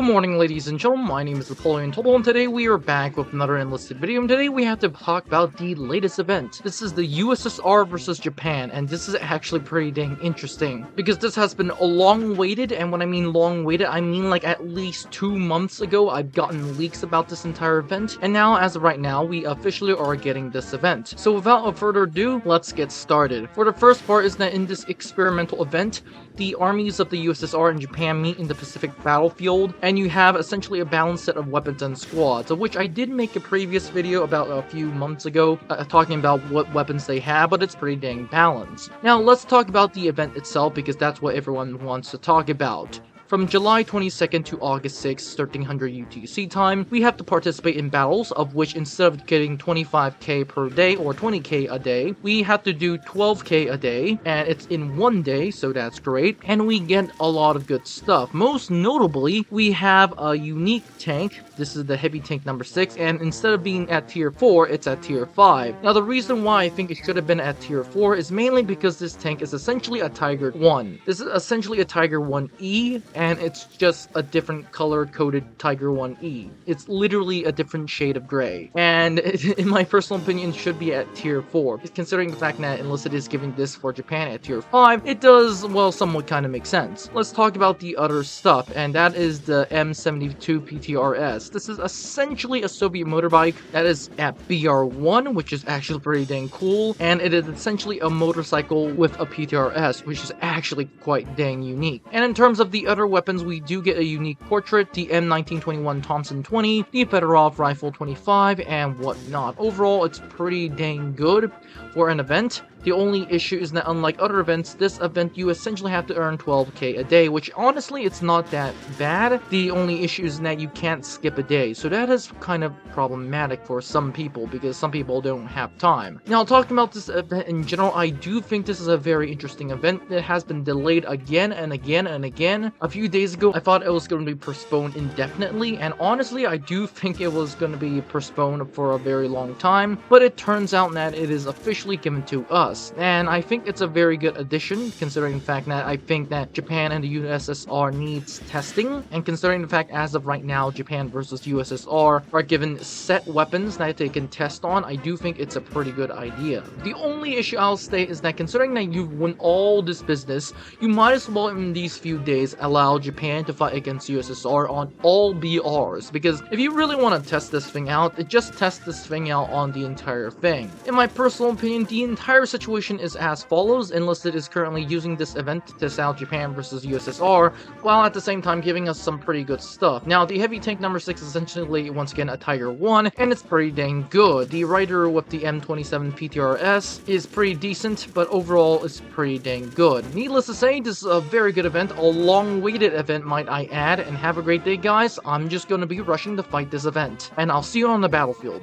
Good morning, ladies and gentlemen. My name is Napoleon, and today we are back with another Enlisted video. And today we have to talk about the latest event. This is the USSR versus Japan, and this is actually pretty dang interesting because this has been a long-awaited, and when I mean long-awaited, I mean like at least 2 months ago. I've gotten leaks about this entire event, and now, as of right now, we officially are getting this event. So without further ado, let's get started. For the first part is that in this experimental event, the armies of the USSR and Japan meet in the Pacific battlefield, and you have essentially a balanced set of weapons and squads, of which I did make a previous video about a few months ago, talking about what weapons they have, but it's pretty dang balanced. Now, let's talk about the event itself, because that's what everyone wants to talk about. From July 22nd to August 6th, 1300 UTC time, we have to participate in battles, of which instead of getting 25k per day or 20k a day, we have to do 12k a day, and it's in 1 day, so that's great, and we get a lot of good stuff. Most notably, we have a unique tank. This is the heavy tank number 6, and instead of being at tier 4, it's at tier 5. Now, the reason why I think it should have been at tier 4 is mainly because this tank is essentially a Tiger 1. This is essentially a Tiger 1E, and it's just a different color-coded Tiger 1E. It's literally a different shade of gray. And in my personal opinion, it should be at tier 4. Considering the fact that Enlisted is giving this for Japan at tier 5, it does, well, somewhat kind of make sense. Let's talk about the other stuff, and that is the M72 PTRS. This is essentially a Soviet motorbike that is at BR1, which is actually pretty dang cool, and it is essentially a motorcycle with a PTRS, which is actually quite dang unique. And in terms of the other weapons, we do get a unique portrait, the M1921 Thompson 20, the Fedorov Rifle 25, and whatnot. Overall, it's pretty dang good for an event. The only issue is that unlike other events, this event you essentially have to earn 12k a day, which honestly it's not that bad. The only issue is that you can't skip a day, so that is kind of problematic for some people because some people don't have time. Now, talking about this event in general, I do think this is a very interesting event. It has been delayed again and again and again. A few days ago, I thought it was going to be postponed indefinitely, and honestly, I do think it was going to be postponed for a very long time, but it turns out that it is officially given to us. And I think it's a very good addition, considering the fact that I think that Japan and the USSR needs testing, and considering the fact as of right now, Japan versus USSR are given set weapons that they can test on, I do think it's a pretty good idea. The only issue I'll state is that considering that you've won all this business, you might as well in these few days allow Japan to fight against USSR on all BRs, because if you really want to test this thing out, just test this thing out on the entire thing. In my personal opinion, the entire situation is as follows. Enlisted is currently using this event to test out Japan versus USSR, while at the same time giving us some pretty good stuff. Now, the heavy tank number 6 is essentially, once again, a Tiger 1, and it's pretty dang good. The rider with the M27 PTRS is pretty decent, but overall it's pretty dang good. Needless to say, this is a very good event, a long-awaited event, might I add, and have a great day, guys. I'm just going to be rushing to fight this event, and I'll see you on the battlefield.